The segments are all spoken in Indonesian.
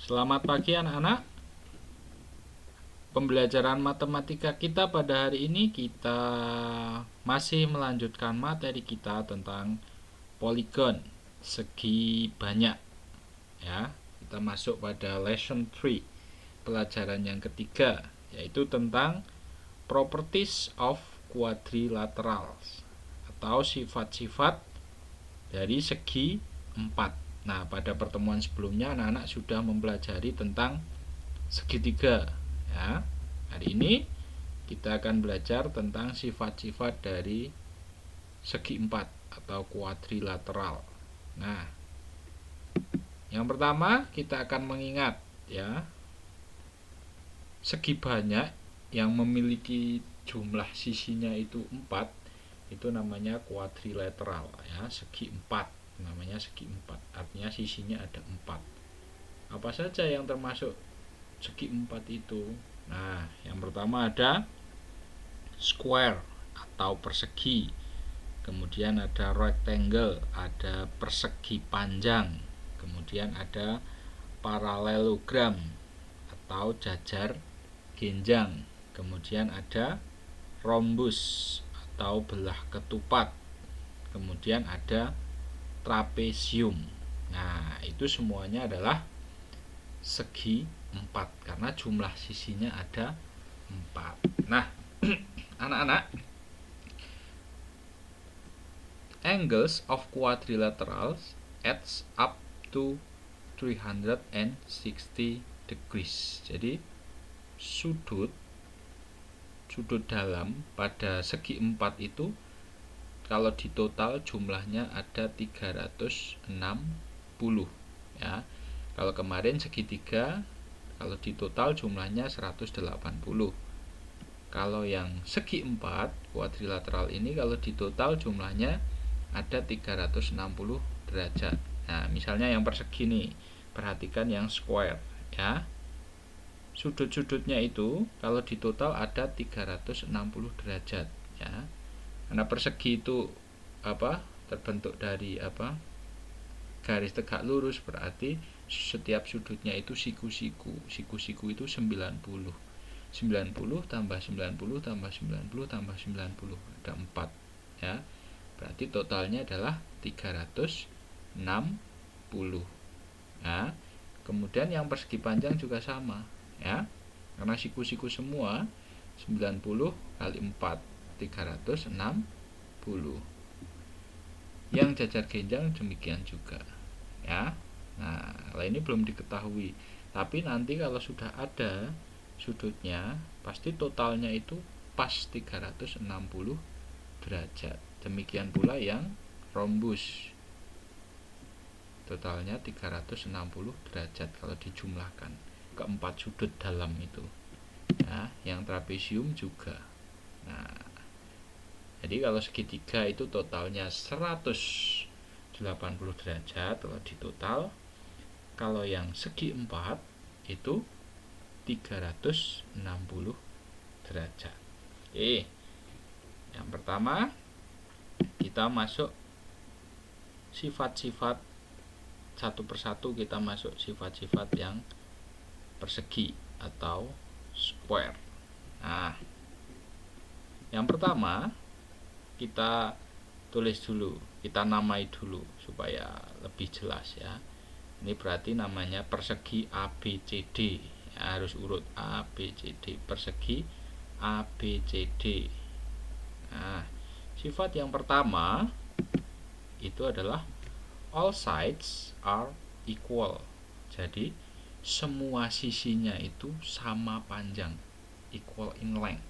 Selamat pagi anak-anak. Pembelajaran matematika kita pada hari ini kita masih melanjutkan materi kita tentang poligon, segi banyak. Ya, kita masuk pada lesson 3, pelajaran yang ketiga, yaitu tentang properties of quadrilaterals atau sifat-sifat dari segi 4. Nah, pada pertemuan sebelumnya anak-anak sudah mempelajari tentang segitiga. Ya, hari ini kita akan belajar tentang sifat-sifat dari segi 4 atau quadrilateral. Nah, yang pertama kita akan mengingat ya, segi banyak yang memiliki jumlah sisinya itu 4 itu namanya quadrilateral ya, segi 4 namanya segi 4, artinya sisinya ada 4. Apa saja yang termasuk segi 4 itu? Nah, yang pertama ada square atau persegi, kemudian ada rectangle, ada persegi panjang, kemudian ada paralelogram atau jajar genjang, kemudian ada rhombus atau belah ketupat, kemudian ada trapesium. Nah, itu semuanya adalah segi 4 karena jumlah sisinya ada 4. Nah, anak-anak, angles of quadrilaterals adds up to 360 degrees. Jadi sudut dalam pada segi 4 itu kalau di total jumlahnya ada 360 ya. Kalau kemarin segitiga kalau di total jumlahnya 180. Kalau yang segi 4 quadrilateral ini kalau di total jumlahnya ada 360 derajat. Nah, misalnya yang persegi nih, perhatikan yang square ya. Sudut-sudutnya itu kalau di total ada 360 derajat ya. Karena persegi itu terbentuk dari garis tegak lurus, berarti setiap sudutnya itu siku-siku. Siku-siku itu 90. 90 tambah 90 tambah 90 tambah 90 ada 4 ya. Berarti totalnya adalah 360 ya. Kemudian yang persegi panjang juga sama ya. Karena siku-siku semua 90 kali 4 360. Yang jajar genjang demikian juga ya. Nah, ini belum diketahui, tapi nanti kalau sudah ada sudutnya pasti totalnya itu pas 360 derajat. Demikian pula yang rhombus, totalnya 360 derajat kalau dijumlahkan keempat sudut dalam itu ya. Yang trapesium juga. Nah, jadi kalau segitiga itu totalnya 180 derajat kalau di total. Kalau yang segi 4 itu 360 derajat. Oke. Yang pertama kita masuk sifat-sifat satu persatu, kita masuk sifat-sifat yang persegi atau square. Nah, yang pertama kita tulis dulu, kita namai dulu supaya lebih jelas ya. Ini berarti namanya persegi ABCD ya, harus urut ABCD, persegi ABCD. Nah, sifat yang pertama itu adalah all sides are equal. Jadi semua sisinya itu sama panjang, equal in length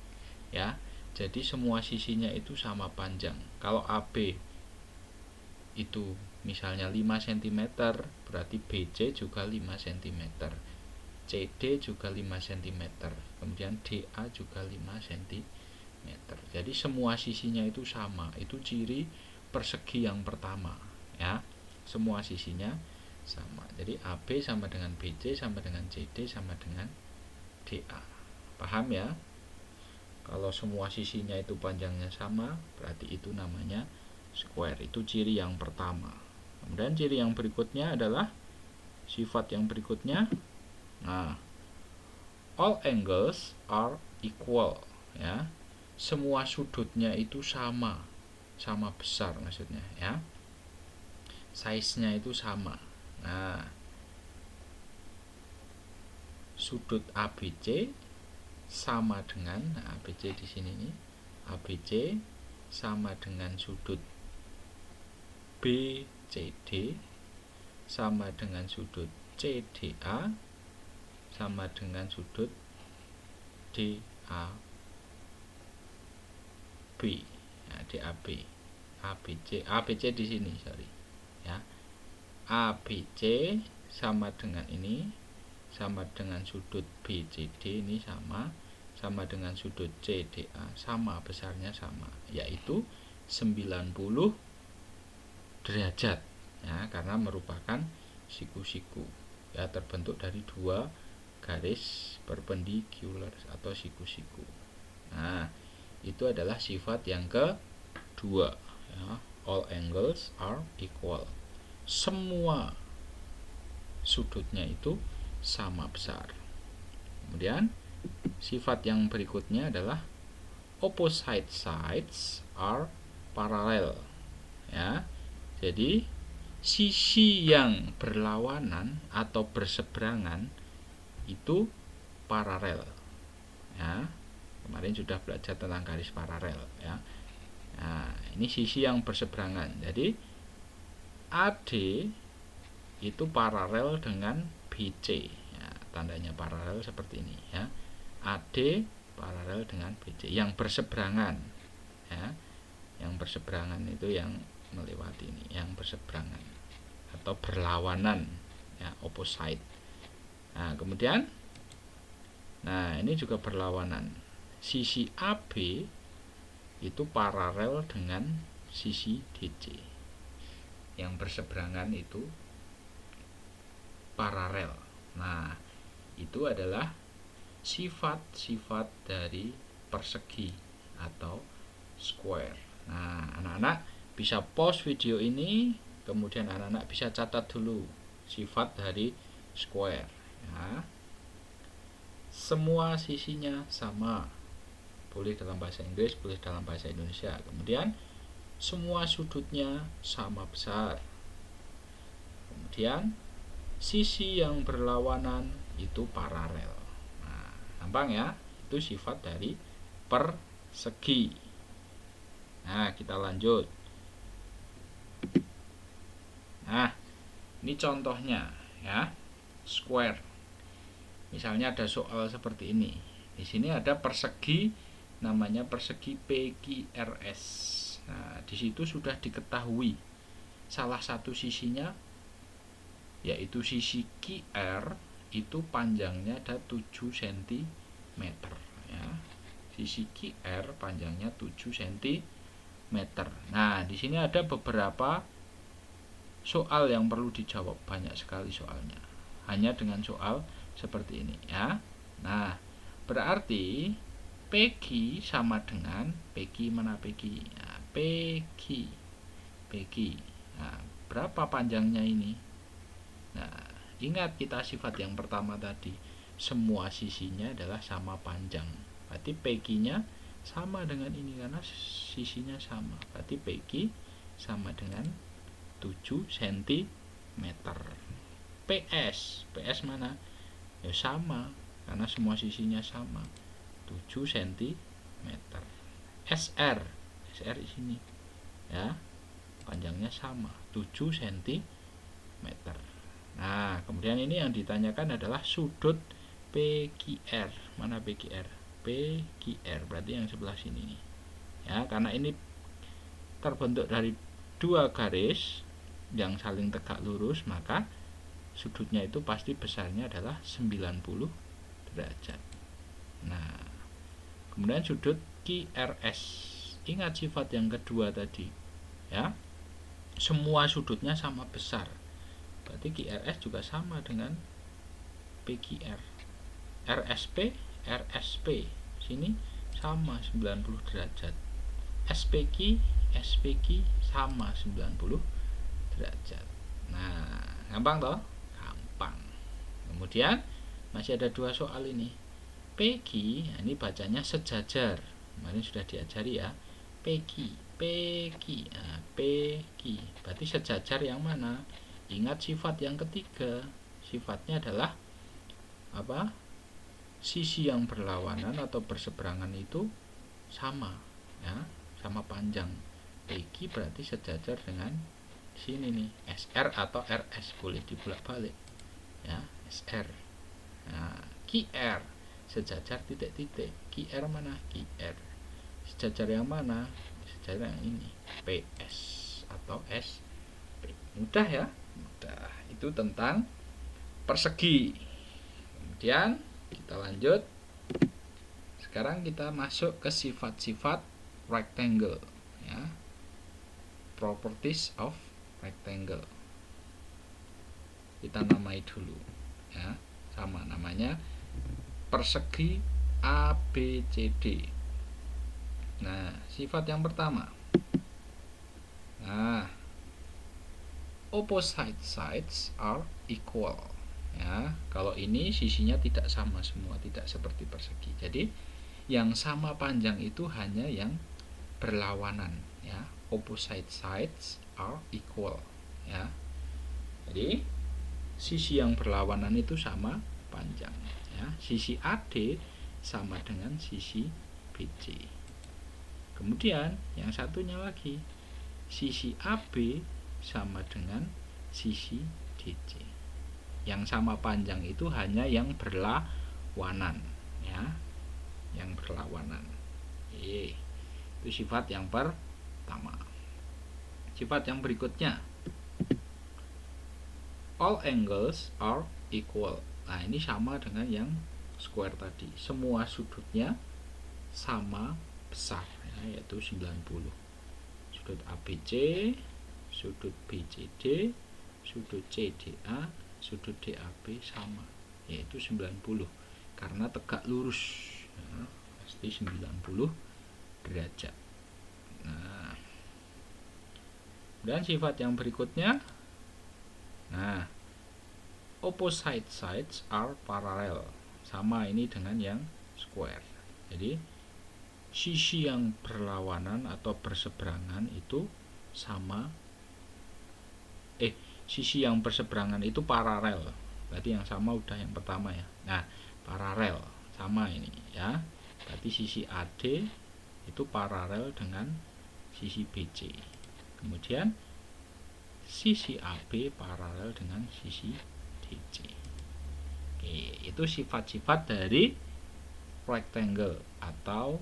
ya. Jadi semua sisinya itu sama panjang. Kalau AB itu misalnya 5 cm, berarti BC juga 5 cm, CD juga 5 cm, kemudian DA juga 5 cm. Jadi semua sisinya itu sama. Itu ciri persegi yang pertama ya. Semua sisinya sama. Jadi AB sama dengan BC sama dengan CD sama dengan DA. Paham ya? Kalau semua sisinya itu panjangnya sama, berarti itu namanya square. Itu ciri yang pertama. Kemudian ciri yang berikutnya adalah sifat yang berikutnya Nah, all angles are equal, ya. Semua sudutnya itu sama besar maksudnya, ya. Size-nya itu sama. Nah, sudut ABC sama dengan ABC di sini nih. ABC sama dengan sudut BCD sama dengan sudut CDA sama dengan sudut DAB. Nah, DAB. ABC di sini, sorry. Ya. ABC sama dengan ini sama dengan sudut BCD ini sama dengan sudut CDA sama besarnya sama, yaitu 90 derajat, ya, karena merupakan siku-siku, ya, terbentuk dari dua garis perpendikular atau siku-siku. Nah, itu adalah sifat yang kedua, ya. All angles are equal. Semua sudutnya itu sama besar. Kemudian sifat yang berikutnya adalah opposite sides are parallel, ya. Jadi sisi yang berlawanan atau berseberangan itu paralel, ya. Kemarin sudah belajar tentang garis paralel, ya. Nah, ini sisi yang berseberangan. Jadi AD itu paralel dengan BC, ya, tandanya paralel seperti ini, ya. AD paralel dengan BC yang berseberangan, ya. Yang berseberangan itu yang melewati ini, yang berseberangan atau berlawanan, ya, opposite. Nah, kemudian ini juga berlawanan. Sisi AB itu paralel dengan sisi DC. Yang berseberangan itu paralel. Nah, itu adalah sifat-sifat dari persegi atau square. Nah, anak-anak bisa pause video ini, kemudian anak-anak bisa catat dulu sifat dari square, ya. Semua sisinya sama, boleh dalam bahasa Inggris, boleh dalam bahasa Indonesia. Kemudian semua sudutnya sama besar. Kemudian sisi yang berlawanan itu paralel. Nah, gampang ya, itu sifat dari persegi. Nah, kita lanjut. Nah, ini contohnya, ya, square. Misalnya ada soal seperti ini. Di sini ada persegi, namanya persegi PQRS. Nah, di situ sudah diketahui salah satu sisinya, yaitu sisi QR itu panjangnya ada 7 cm, ya. Sisi QR panjangnya 7 cm. Nah, di sini ada beberapa soal yang perlu dijawab, banyak sekali soalnya. Hanya dengan soal seperti ini, ya. Nah, berarti PQ sama dengan PQ mana PQ? Nah, PQ. Nah, berapa panjangnya ini? Nah, ingat kita sifat yang pertama tadi, semua sisinya adalah sama panjang. Berarti PQ-nya sama dengan ini karena sisinya sama. Berarti PQ sama dengan 7 cm. PS mana? Ya sama, karena semua sisinya sama, 7 cm. SR di sini, ya, panjangnya sama, 7 cm. Nah, kemudian ini yang ditanyakan adalah sudut PQR. Mana PQR? PQR berarti yang sebelah sini nih, ya, karena ini terbentuk dari dua garis yang saling tegak lurus, maka sudutnya itu pasti besarnya adalah 90 derajat. Nah, kemudian sudut QRS. Ingat sifat yang kedua tadi, ya. Semua sudutnya sama besar. Berarti QRS juga sama dengan PQR. RSP sini sama 90 derajat. SPQ sama 90 derajat. Nah, gampang toh? Gampang. Kemudian Masih ada 2 soal ini. PQ, nah ini bacanya sejajar. Kemarin sudah diajari ya. PQ, PQ, nah, PQ. Berarti sejajar yang mana? Ingat sifat yang ketiga. Sifatnya adalah apa? Sisi yang berlawanan atau berseberangan itu sama, ya, sama panjang. PQ berarti sejajar dengan sini nih, SR atau RS, boleh dibolak-balik, ya, SR. Nah, QR sejajar titik-titik. QR mana? QR. Sejajar yang mana? Sejajar yang ini, PS atau SP. Mudah ya? Mudah. Itu tentang persegi. Kemudian kita lanjut. Sekarang kita masuk ke sifat-sifat rectangle, ya. Properties of rectangle. Kita namai dulu, ya. Sama namanya persegi ABCD. Nah, sifat yang pertama. Nah, opposite sides are equal. Ya, kalau ini sisinya tidak sama semua, tidak seperti persegi. Jadi, yang sama panjang itu hanya yang berlawanan, ya. Opposite sides are equal, ya. Jadi, sisi yang berlawanan itu sama panjang, ya. Sisi AD sama dengan sisi BC. Kemudian yang satunya lagi, sisi AB sama dengan sisi DC. Yang sama panjang itu hanya yang berlawanan, ya. Yang berlawanan. Itu sifat yang pertama. Sifat yang berikutnya, all angles are equal. Nah, ini sama dengan yang square tadi. Semua sudutnya sama besar, ya, yaitu 90. Sudut ABC, sudut BCD, sudut CDA, sudut DAB sama, yaitu 90. Karena tegak lurus, ya, pasti 90 derajat. Nah, dan sifat yang berikutnya, nah, opposite sides are parallel. Sama ini dengan yang square. Jadi sisi yang berlawanan atau berseberangan itu sama, sisi yang berseberangan itu paralel. Berarti yang sama udah yang pertama ya. Nah, paralel sama ini, ya. Berarti sisi AD itu paralel dengan sisi BC. Kemudian sisi AB paralel dengan sisi DC. Itu sifat-sifat dari rectangle atau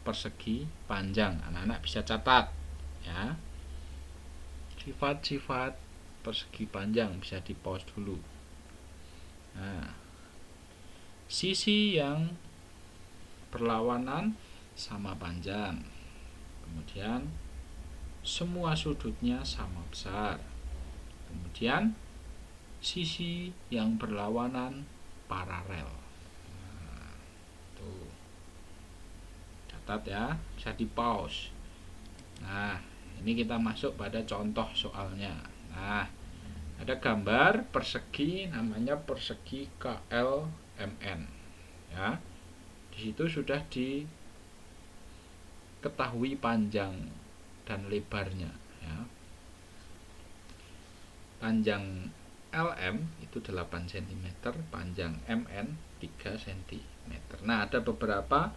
persegi panjang. Anak-anak bisa catat, ya. Sifat-sifat persegi panjang bisa di pause dulu. Nah, sisi yang berlawanan sama panjang. Kemudian semua sudutnya sama besar. Kemudian sisi yang berlawanan paralel. Nah, tuh. Catat ya, bisa di pause. Nah, ini kita masuk pada contoh soalnya. Nah, ada gambar persegi, namanya persegi KLMN, ya. Di situ sudah diketahui panjang dan lebarnya, ya. Panjang LM itu 8 cm, panjang MN 3 cm. Nah, ada beberapa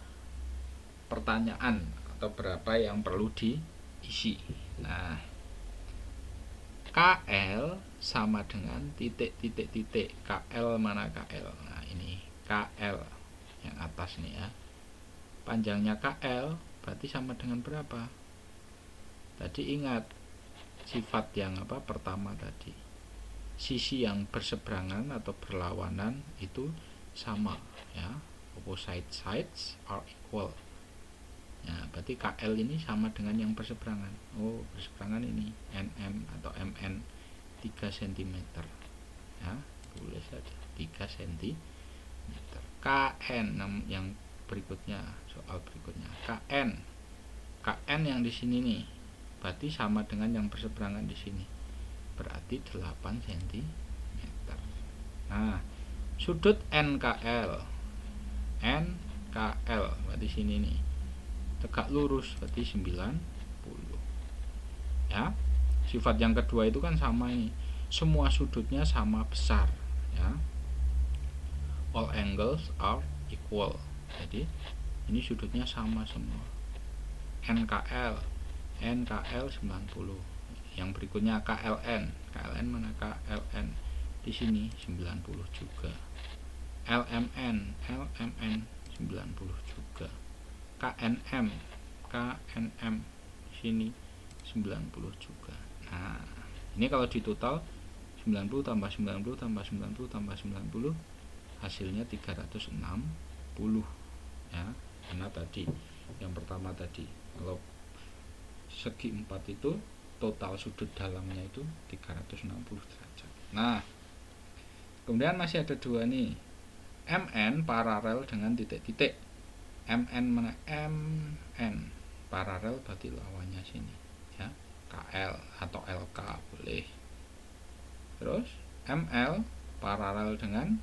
pertanyaan atau berapa yang perlu diisi. Nah, KL sama dengan titik. KL mana KL? Nah, ini KL yang atas nih, ya. Panjangnya KL berarti sama dengan berapa? Tadi ingat sifat yang apa pertama tadi, sisi yang berseberangan atau berlawanan itu sama, ya. Opposite sides are equal. Ya, berarti KL ini sama dengan yang berseberangan. Oh, berseberangan ini NM atau MN 3 cm. Ya, boleh saja 3 cm. KN yang berikutnya, soal berikutnya. KN yang di sini nih, berarti sama dengan yang berseberangan di sini. Berarti 8 cm. Nah, Sudut NKL. NKL berarti sini nih. Tegak lurus berarti 90. Ya. Sifat yang kedua itu kan sama ini. Semua sudutnya sama besar, ya. All angles are equal. Jadi ini sudutnya sama semua. NKL 90. Yang berikutnya KLN. KLN mana? KLN di sini 90 juga. LMN 90 juga. KNM di sini 90 juga. Nah, ini kalau ditotal 90 tambah 90 tambah 90 tambah 90 hasilnya 360, ya. Karena tadi yang pertama tadi kalau segi 4 itu total sudut dalamnya itu 360 derajat. Nah, kemudian masih ada dua nih. MN paralel dengan titik-titik. MN mana? MN paralel berarti lawannya sini, ya. KL atau LK boleh. Terus ML paralel dengan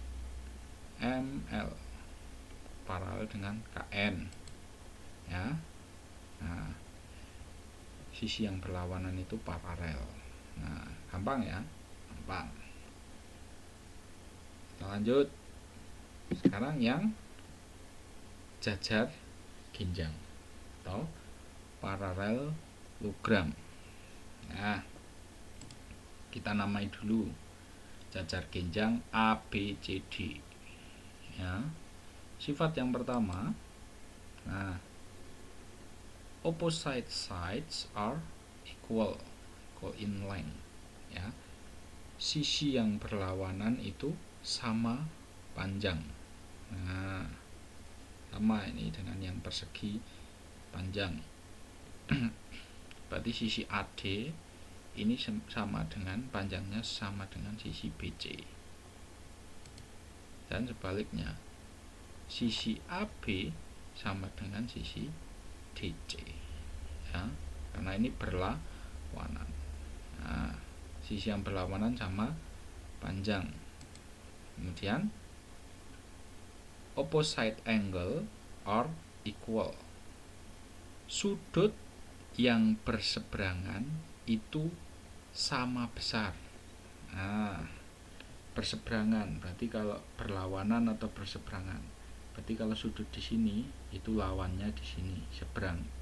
ML paralel dengan KN, ya. Nah, sisi yang berlawanan itu paralel. Nah, gampang ya, gampang. Kita lanjut. Sekarang yang jajar ginjang atau paralelogram. Nah, kita namai dulu jajar ginjang ABCD, ya. Sifat yang pertama, nah, opposite sides are equal in length, ya. Sisi yang berlawanan itu sama panjang. Nah, sama ini dengan yang persegi panjang. Berarti sisi AD ini sama dengan panjangnya sama dengan sisi BC. Dan sebaliknya, sisi AB sama dengan sisi DC, ya. Karena ini berlawanan. Nah, sisi yang berlawanan sama panjang. Kemudian opposite angle are equal. Sudut yang berseberangan itu sama besar. Nah, berseberangan berarti kalau berlawanan atau berseberangan. Berarti kalau sudut di sini itu lawannya di sini,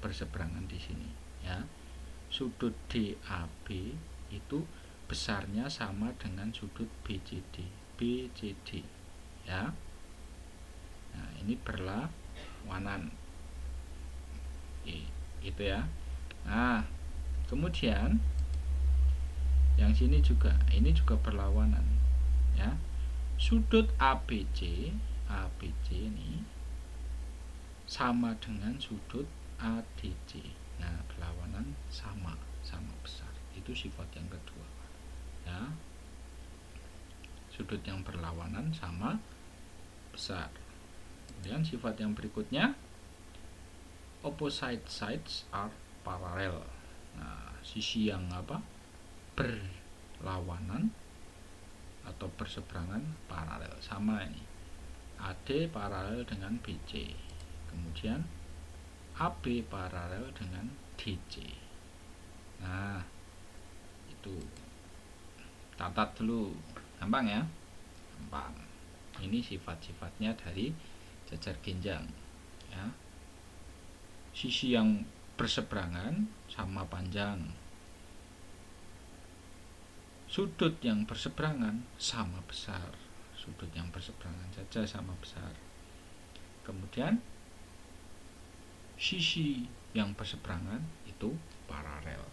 berseberangan di sini, ya. Sudut DAB itu besarnya sama dengan sudut BCD, ya. Nah, ini berlawanan. Itu ya. Nah, kemudian yang sini juga, ini juga berlawanan, ya. Sudut ABC ini sama dengan sudut ADC. Nah, berlawanan sama besar. Itu sifat yang kedua, ya. Sudut yang berlawanan sama besar. Kemudian sifat yang berikutnya, opposite sides are parallel. Nah, sisi yang berlawanan atau berseberangan paralel, sama ini. AD paralel dengan BC. Kemudian AB paralel dengan DC. Nah, itu catat dulu, gampang ya, gampang. Ini sifat-sifatnya dari jajar ginjang, ya. Sisi yang berseberangan sama panjang, sudut yang berseberangan sama besar. Sudut yang berseberangan saja sama besar. Kemudian sisi yang berseberangan itu paralel.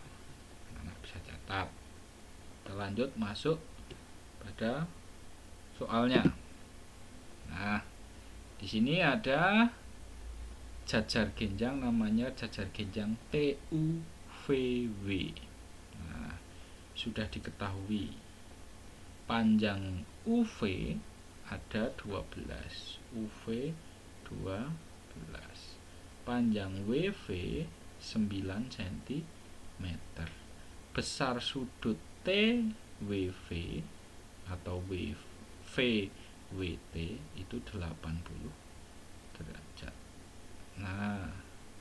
Anak bisa catat. Kita lanjut masuk pada soalnya. Nah, di sini ada jajar ginjang, namanya jajar ginjang TUVW. Nah, sudah diketahui panjang UV ada 12, UV 12, panjang WV 9 cm, besar sudut TWV atau WT itu 80 derajat. Nah,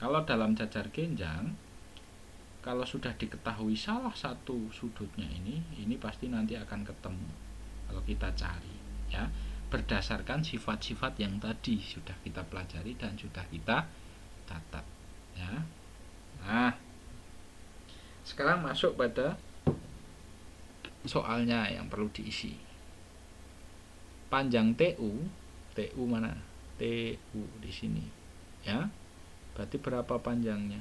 kalau dalam jajar genjang, kalau sudah diketahui salah satu sudutnya ini pasti nanti akan ketemu kalau kita cari, ya, berdasarkan sifat-sifat yang tadi sudah kita pelajari dan sudah kita catat, ya. Nah, sekarang masuk pada soalnya yang perlu diisi. Panjang TU mana? TU di sini, ya. Berarti berapa panjangnya?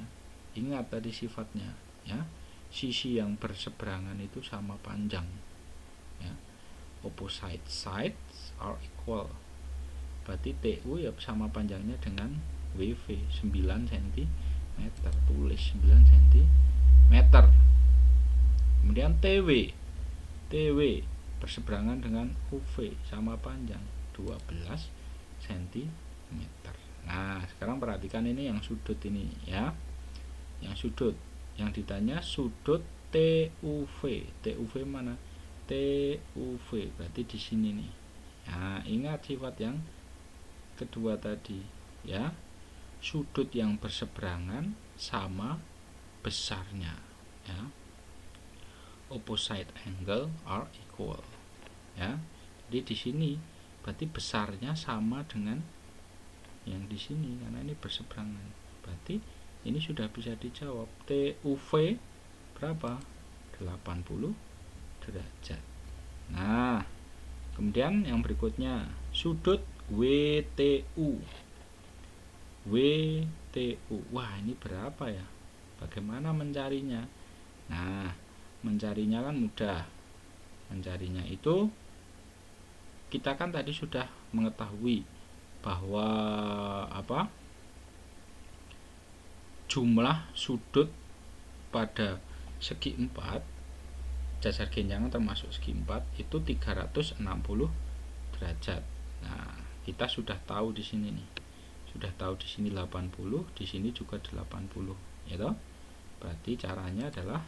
Ingat tadi sifatnya, ya. Sisi yang berseberangan itu sama panjang, ya. Opposite sides are equal. Berarti TU ya sama panjangnya dengan WV 9 cm. Tulis 9 cm. Kemudian TW berseberangan dengan UV sama panjang 12 cm. Nah, sekarang perhatikan ini yang sudut ini, ya. Yang sudut yang ditanya sudut TUV. TUV mana? TUV berarti di sini nih. Nah, ingat sifat yang kedua tadi, ya. Sudut yang berseberangan sama besarnya, ya. Opposite angle are equal, ya. Jadi di sini berarti besarnya sama dengan yang di sini karena ini berseberangan. Berarti ini sudah bisa dijawab. TUV berapa? 80 derajat. Nah, kemudian yang berikutnya sudut WTU. Wah, ini berapa ya? Bagaimana mencarinya? Nah, mencarinya kan mudah. Mencarinya itu kita kan tadi sudah mengetahui bahwa jumlah sudut pada segi 4 jajar genjangan termasuk segi 4 itu 360 derajat. Nah, kita sudah tahu di sini nih. Sudah tahu di sini 80, di sini juga 80, ya toh? Berarti caranya adalah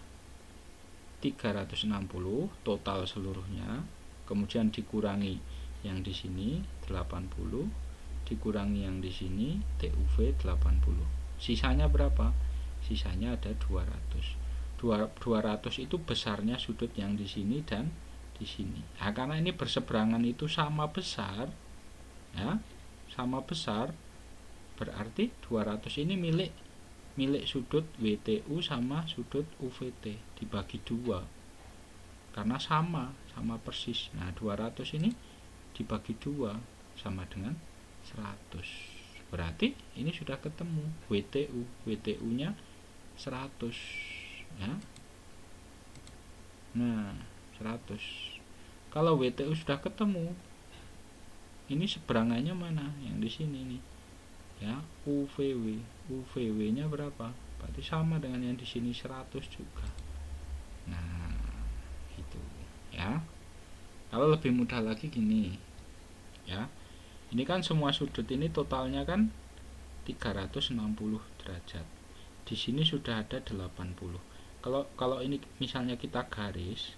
360 total seluruhnya, kemudian dikurangi yang di sini 80, dikurangi yang di sini TUV 80. Sisanya berapa? Sisanya ada 200. 200 itu besarnya sudut yang di sini dan di sini. Nah, karena ini berseberangan itu sama besar, ya, sama besar, berarti 200 ini milik sudut WTU sama sudut UVT dibagi 2 karena sama persis. Nah, 200 ini dibagi 2 sama dengan 100. Berarti ini sudah ketemu WTU nya 100, ya. Nah, 100. Kalau WTU sudah ketemu, ini seberangannya mana? Yang di sini nih, ya. UVW nya berapa? Berarti sama dengan yang di sini 100 juga. Nah, itu, ya. Kalau lebih mudah lagi gini, ya. Ini kan semua sudut ini totalnya kan 360 derajat. Di sini sudah ada 80. Kalau ini misalnya kita garis,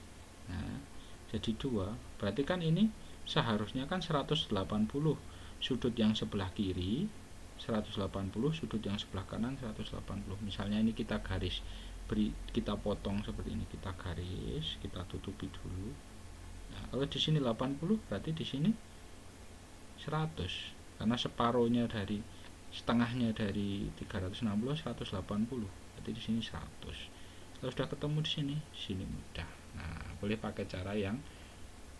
nah, jadi 2, berarti kan ini seharusnya kan 180 sudut yang sebelah kiri, 180 sudut yang sebelah kanan 180. Misalnya ini kita garis, kita potong seperti ini, kita garis, kita tutupi dulu. Nah, kalau di sini 80 berarti di sini 100 karena separuhnya dari setengahnya dari 360 180. Berarti di sini 100. Kalau sudah ketemu di sini mudah. Nah, boleh pakai cara yang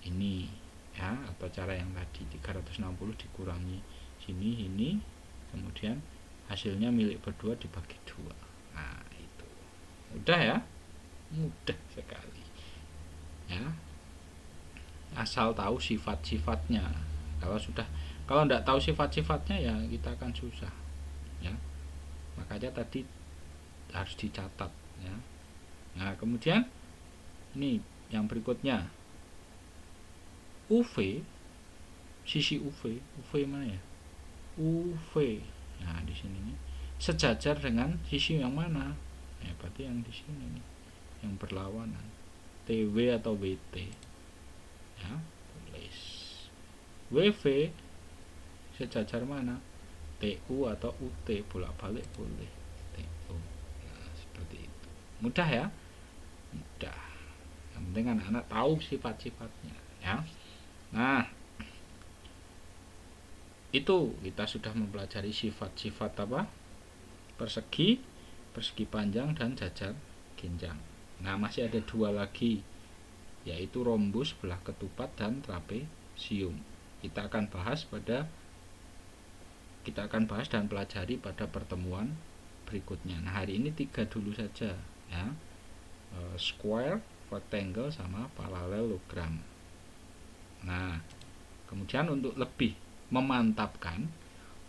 ini, ya, atau cara yang tadi 360 dikurangi sini ini, kemudian hasilnya milik berdua dibagi 2. Nah, itu mudah, ya, mudah sekali, ya, asal tahu sifat-sifatnya. Kalau tidak tahu sifat-sifatnya ya kita akan susah, ya. Makanya tadi harus dicatat, ya. Nah, kemudian ini yang berikutnya UV, sisi UV mana ya? UV. Nah, di sini nih sejajar dengan sisi yang mana? Ya, berarti yang di sini nih, yang berlawanan, TW atau WT. Ya, tulis. WV sejajar mana? TU atau UT, bolak-balik boleh. TU. Nah, seperti itu. Mudah ya? Mudah. Yang penting anak-anak tahu sifat-sifatnya ya. Nah, itu kita sudah mempelajari sifat-sifat apa? Persegi, persegi panjang dan jajar ginjang. Nah, masih ada dua lagi, yaitu rombus, belah ketupat, dan trapesium. Kita akan bahas dan pelajari pada pertemuan berikutnya. Nah, hari ini 3 dulu saja ya. Square, rectangle, sama parallelogram. Nah, kemudian untuk lebih memantapkan,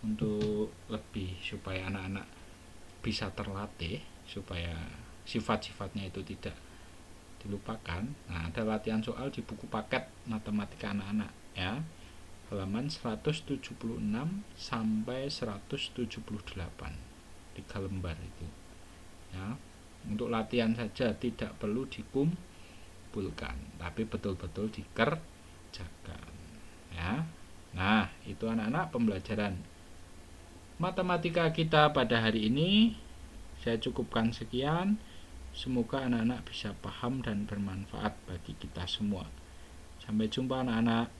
untuk lebih supaya anak-anak bisa terlatih, supaya sifat-sifatnya itu tidak dilupakan. Nah, ada latihan soal di buku paket matematika anak-anak ya, halaman 176 sampai 178, 3 lembar itu ya. Untuk latihan saja, tidak perlu dikumpulkan, tapi betul-betul dikerjakan ya. Nah, itu anak-anak pembelajaran matematika kita pada hari ini. Saya cukupkan sekian. Semoga anak-anak bisa paham dan bermanfaat bagi kita semua. Sampai jumpa anak-anak.